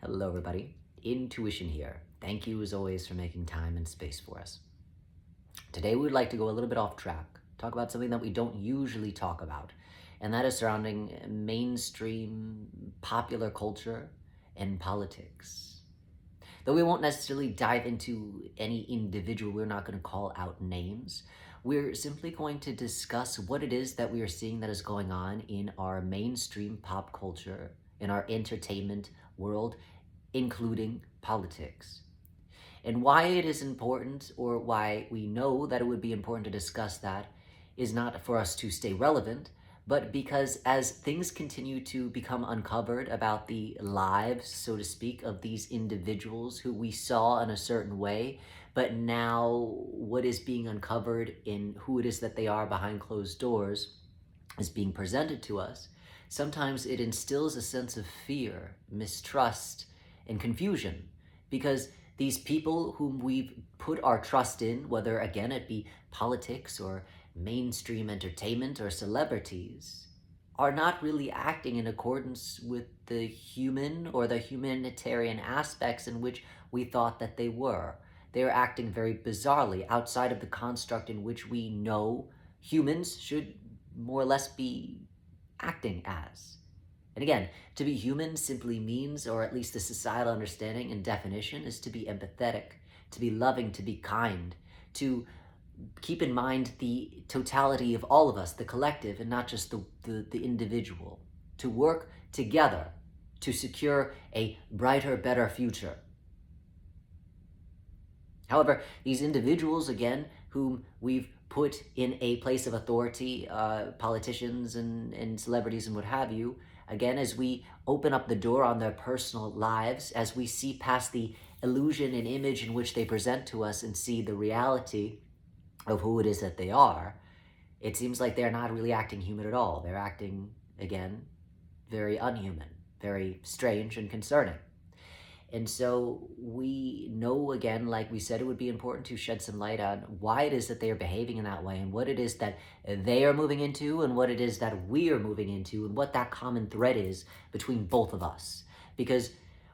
Hello, everybody. Intuition here. Thank you, as always, for making time and space for us. Today, we would like to go a little bit off track, talk about something that we don't usually talk about, and that is surrounding mainstream popular culture and politics. Though we won't necessarily dive into any individual, we're not going to call out names. We're simply going to discuss what it is that we are seeing that is going on in our mainstream pop culture, in our entertainment world, including politics. And why it is important, or why we know that it would be important to discuss that, is not for us to stay relevant, but because as things continue to become uncovered about the lives, so to speak, of these individuals who we saw in a certain way, but now what is being uncovered in who it is that they are behind closed doors is being presented to us, sometimes it instills a sense of fear, mistrust, and confusion, because these people whom we've put our trust in, whether again it be politics or mainstream entertainment or celebrities, are not really acting in accordance with the human or the humanitarian aspects in which we thought that they were. They are acting very bizarrely outside of the construct in which we know humans should more or less be acting as. And again, to be human simply means, or at least the societal understanding and definition, is to be empathetic, to be loving, to be kind, to keep in mind the totality of all of us, the collective, and not just the individual, to work together to secure a brighter, better future. However, these individuals, again, whom we've put in a place of authority, politicians and celebrities and what have you, again, as we open up the door on their personal lives, as we see past the illusion and image in which they present to us and see the reality of who it is that they are, it seems like they're not really acting human at all. They're acting, again, very unhuman, very strange and concerning. And so we know, again, like we said, it would be important to shed some light on why it is that they are behaving in that way, and what it is that they are moving into, and what it is that we are moving into, and what that common thread is between both of us. Because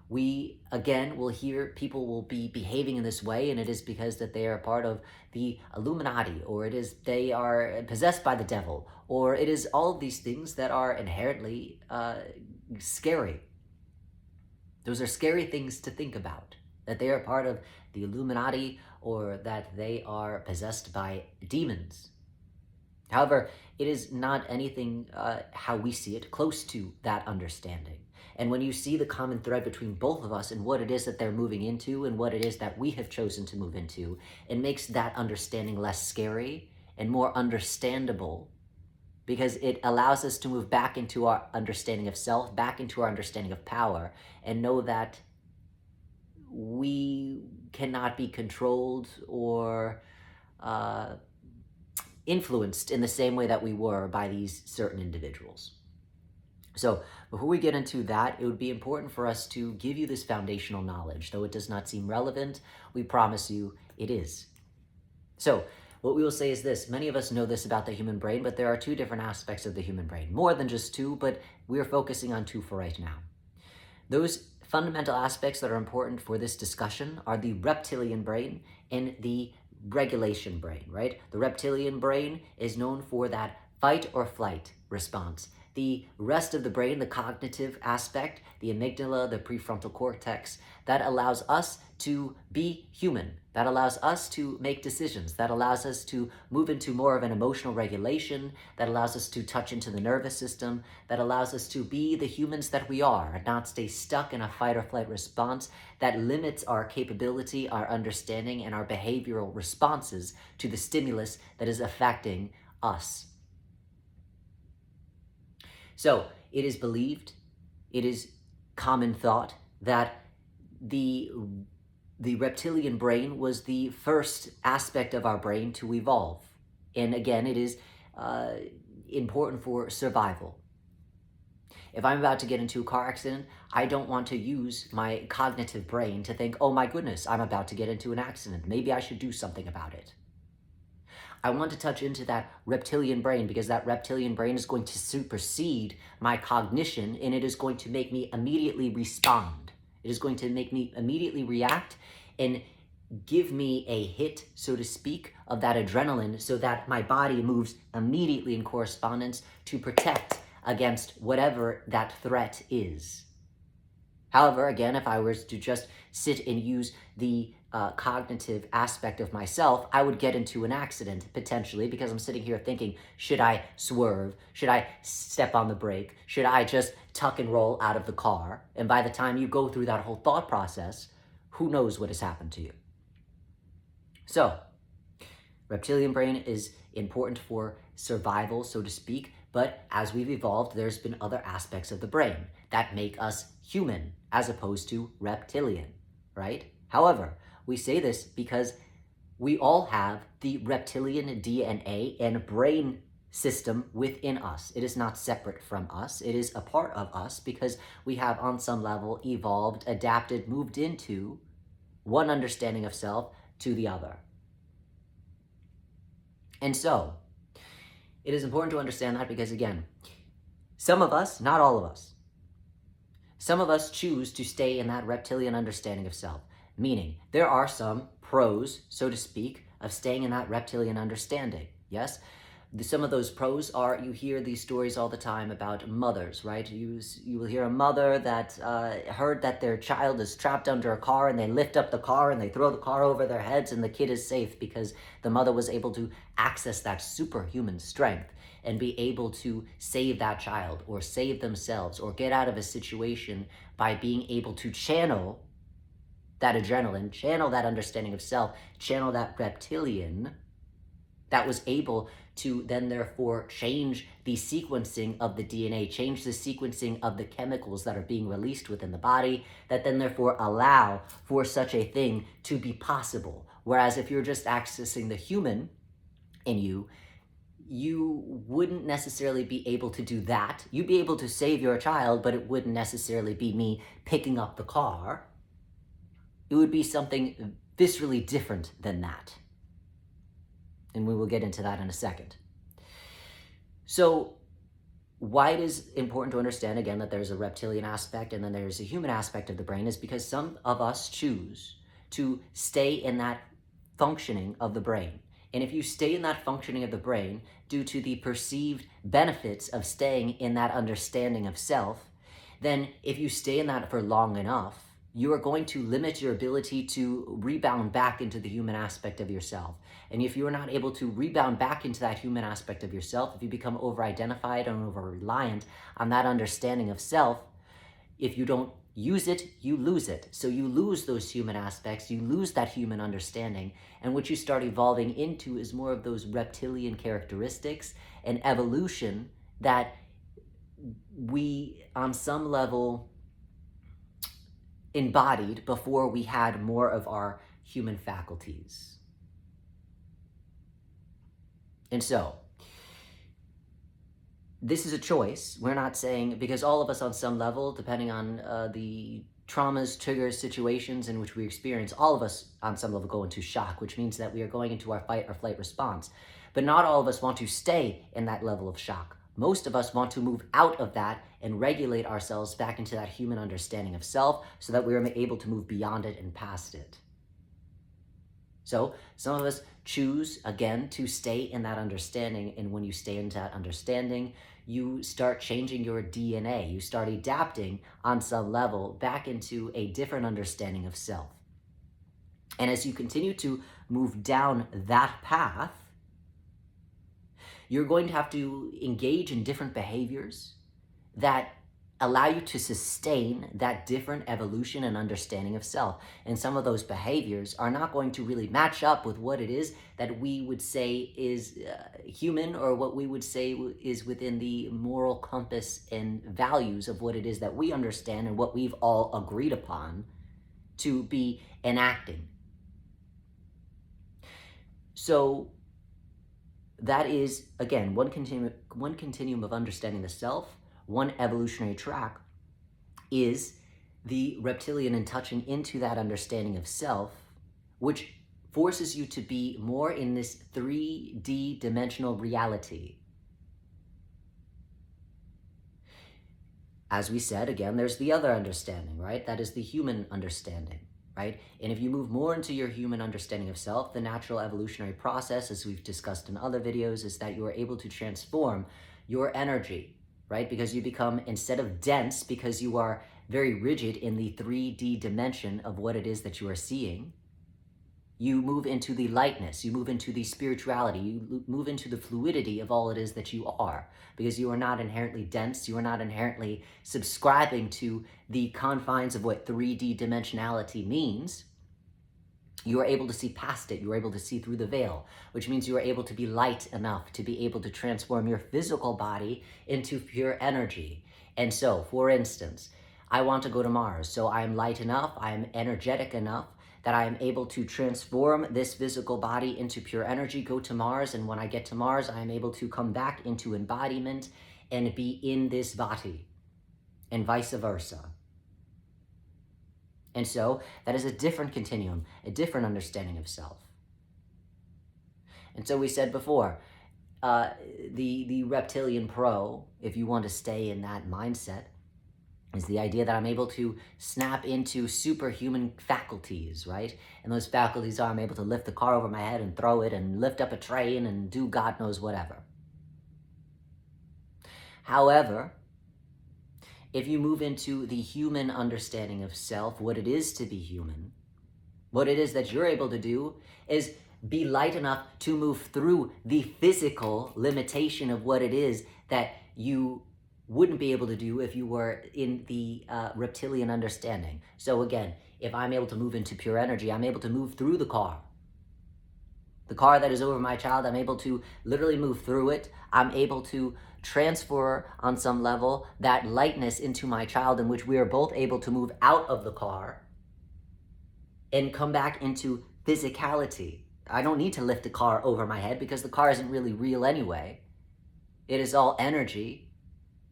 we, again, will hear people will be behaving in this way, and it is because that they are part of the Illuminati, or it is they are possessed by the devil, or it is all of these things that are inherently scary. Those are scary things to think about, that they are part of the Illuminati or that they are possessed by demons. However, it is not anything, how we see it, close to that understanding. And when you see the common thread between both of us and what it is that they're moving into and what it is that we have chosen to move into, it makes that understanding less scary and more understandable, because it allows us to move back into our understanding of self, back into our understanding of power, and know that we cannot be controlled or influenced in the same way that we were by these certain individuals. So before we get into that, it would be important for us to give you this foundational knowledge. Though it does not seem relevant, we promise you it is. So what we will say is this: many of us know this about the human brain, but there are two different aspects of the human brain. More than just two, but we're focusing on two for right now. Those fundamental aspects that are important for this discussion are the reptilian brain and the regulation brain, right? The reptilian brain is known for that fight or flight response. The rest of the brain, the cognitive aspect, the amygdala, the prefrontal cortex, that allows us to be human, that allows us to make decisions, that allows us to move into more of an emotional regulation, that allows us to touch into the nervous system, that allows us to be the humans that we are and not stay stuck in a fight or flight response that limits our capability, our understanding, and our behavioral responses to the stimulus that is affecting us. So it is believed, it is common thought, that the reptilian brain was the first aspect of our brain to evolve. And again, it is important for survival. If I'm about to get into a car accident, I don't want to use my cognitive brain to think, oh my goodness, I'm about to get into an accident. Maybe I should do something about it. I want to touch into that reptilian brain, because that reptilian brain is going to supersede my cognition, and it is going to make me immediately respond. It is going to make me immediately react and give me a hit, so to speak, of that adrenaline so that my body moves immediately in correspondence to protect against whatever that threat is. However, again, if I was to just sit and use the cognitive aspect of myself, I would get into an accident potentially because I'm sitting here thinking, should I swerve? Should I step on the brake? Should I just tuck and roll out of the car? And by the time you go through that whole thought process, who knows what has happened to you? So, reptilian brain is important for survival, so to speak, but as we've evolved, there's been other aspects of the brain that make us human as opposed to reptilian, right? However, we say this because we all have the reptilian DNA and brain system within us. It is not separate from us. It is a part of us because we have on some level evolved, adapted, moved into one understanding of self to the other. And so, it is important to understand that because, again, some of us, not all of us, some of us choose to stay in that reptilian understanding of self, meaning there are some pros, so to speak, of staying in that reptilian understanding, yes? Some of those pros are, you hear these stories all the time about mothers, right? You will hear a mother that heard that their child is trapped under a car and they lift up the car and they throw the car over their heads and the kid is safe because the mother was able to access that superhuman strength and be able to save that child or save themselves or get out of a situation by being able to channel that adrenaline, channel that understanding of self, channel that reptilian that was able to then therefore change the sequencing of the DNA, change the sequencing of the chemicals that are being released within the body, that then therefore allow for such a thing to be possible. Whereas if you're just accessing the human in you, you wouldn't necessarily be able to do that. You'd be able to save your child, but it wouldn't necessarily be me picking up the car. It would be something viscerally different than that. And we will get into that in a second. So why it is important to understand, again, that there's a reptilian aspect and then there's a human aspect of the brain is because some of us choose to stay in that functioning of the brain. And if you stay in that functioning of the brain due to the perceived benefits of staying in that understanding of self, then if you stay in that for long enough, you are going to limit your ability to rebound back into the human aspect of yourself. And if you are not able to rebound back into that human aspect of yourself, if you become over-identified and over-reliant on that understanding of self, if you don't use it, you lose it. So you lose those human aspects, you lose that human understanding, and what you start evolving into is more of those reptilian characteristics and evolution that we, on some level, embodied before we had more of our human faculties. And so, this is a choice. We're not saying, because all of us on some level, depending on the traumas, triggers, situations in which we experience, all of us on some level go into shock, which means that we are going into our fight or flight response. But not all of us want to stay in that level of shock. Most of us want to move out of that and regulate ourselves back into that human understanding of self so that we are able to move beyond it and past it. So some of us choose, again, to stay in that understanding. And when you stay in that understanding, you start changing your DNA. You start adapting on some level back into a different understanding of self. And as you continue to move down that path, you're going to have to engage in different behaviors that allow you to sustain that different evolution and understanding of self. And some of those behaviors are not going to really match up with what it is that we would say is human, or what we would say is within the moral compass and values of what it is that we understand and what we've all agreed upon to be enacting. So that is, again, one continuum of understanding the self. One evolutionary track is the reptilian and touching into that understanding of self, which forces you to be more in this 3D dimensional reality. As we said, again, there's the other understanding, right? That is the human understanding, right? And if you move more into your human understanding of self, the natural evolutionary process, as we've discussed in other videos, is that you are able to transform your energy, right? Because you become, instead of dense, because you are very rigid in the 3D dimension of what it is that you are seeing, you move into the lightness, you move into the spirituality, you move into the fluidity of all it is that you are, because you are not inherently dense, you are not inherently subscribing to the confines of what 3D dimensionality means. You are able to see past it, you are able to see through the veil, which means you are able to be light enough to be able to transform your physical body into pure energy. And so, for instance, I want to go to Mars, so I am light enough, I am energetic enough that I am able to transform this physical body into pure energy, go to Mars, and when I get to Mars, I am able to come back into embodiment and be in this body, and vice versa. And so that is a different continuum, a different understanding of self. And so we said before, the reptilian pro, if you want to stay in that mindset, is the idea that I'm able to snap into superhuman faculties, right? And those faculties are I'm able to lift the car over my head and throw it and lift up a train and do God knows whatever. However, if you move into the human understanding of self, what it is to be human, what it is that you're able to do is be light enough to move through the physical limitation of what it is that you wouldn't be able to do if you were in the reptilian understanding. So again, if I'm able to move into pure energy, I'm able to move through the car. The car that is over my child, I'm able to literally move through it. I'm able to transfer on some level that lightness into my child, in which we are both able to move out of the car and come back into physicality. I don't need to lift the car over my head because the car isn't really real anyway. It is all energy.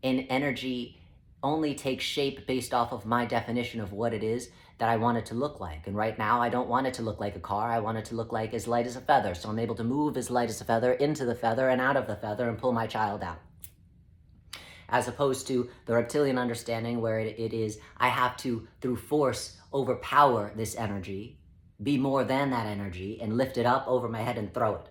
And energy only takes shape based off of my definition of what it is that I want it to look like. And right now, I don't want it to look like a car. I want it to look like as light as a feather. So I'm able to move as light as a feather into the feather and out of the feather and pull my child out. As opposed to the reptilian understanding where it is, I have to, through force, overpower this energy, be more than that energy, and lift it up over my head and throw it.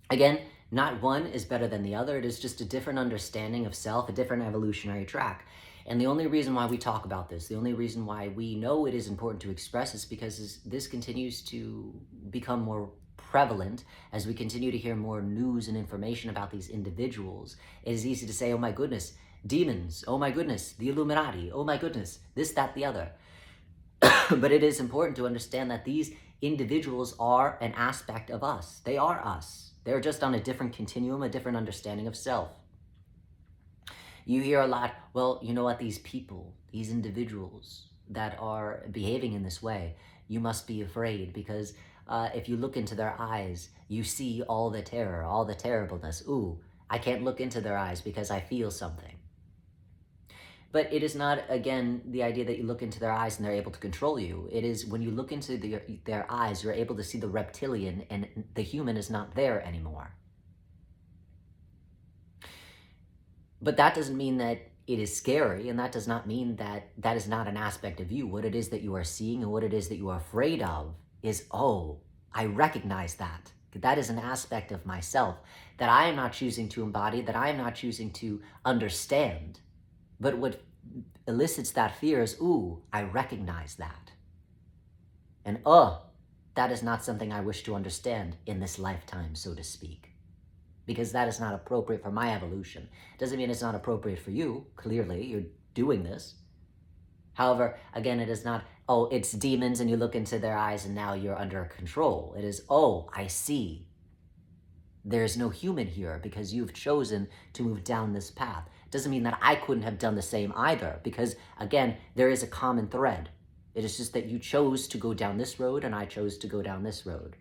Again, not one is better than the other. It is just a different understanding of self, a different evolutionary track. And the only reason why we talk about this, the only reason why we know it is important to express is because this continues to become more prevalent as we continue to hear more news and information about these individuals. It is easy to say, oh my goodness, demons, oh my goodness, the Illuminati, oh my goodness, this, that, the other. But it is important to understand that these individuals are an aspect of us. They are us. They're just on a different continuum, a different understanding of self. You hear a lot, well, you know what, these people, these individuals that are behaving in this way, you must be afraid because if you look into their eyes, you see all the terror, all the terribleness. Ooh, I can't look into their eyes because I feel something. But it is not, again, the idea that you look into their eyes and they're able to control you. It is when you look into their eyes, you're able to see the reptilian and the human is not there anymore. But that doesn't mean that it is scary, and that does not mean that that is not an aspect of you. What it is that you are seeing and what it is that you are afraid of is, oh, I recognize that. That is an aspect of myself that I am not choosing to embody, that I am not choosing to understand. But what elicits that fear is, ooh, I recognize that. And that is not something I wish to understand in this lifetime, so to speak. Because that is not appropriate for my evolution. Doesn't mean it's not appropriate for you. Clearly, you're doing this. However, again, it is not, oh, it's demons and you look into their eyes and now you're under control. It is, oh, I see. There's no human here because you've chosen to move down this path. Doesn't mean that I couldn't have done the same either, because again, there is a common thread. It is just that you chose to go down this road and I chose to go down this road.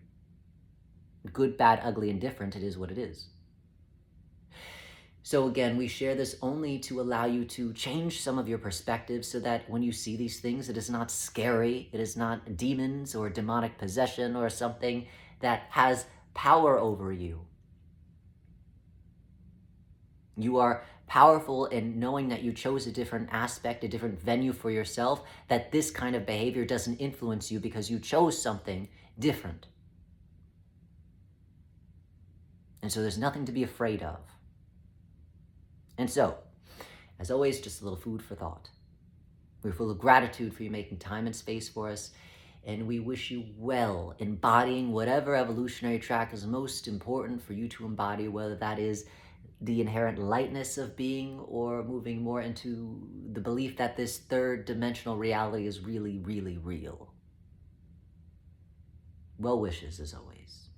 Good, bad, ugly, and different, it is what it is. So again, we share this only to allow you to change some of your perspectives so that when you see these things, it is not scary, it is not demons or demonic possession or something that has power over you. You are powerful in knowing that you chose a different aspect, a different venue for yourself, that this kind of behavior doesn't influence you because you chose something different. And so there's nothing to be afraid of. And so, as always, just a little food for thought. We're full of gratitude for you making time and space for us, and we wish you well, embodying whatever evolutionary track is most important for you to embody, whether that is the inherent lightness of being or moving more into the belief that this third dimensional reality is really, really real. Well wishes as always.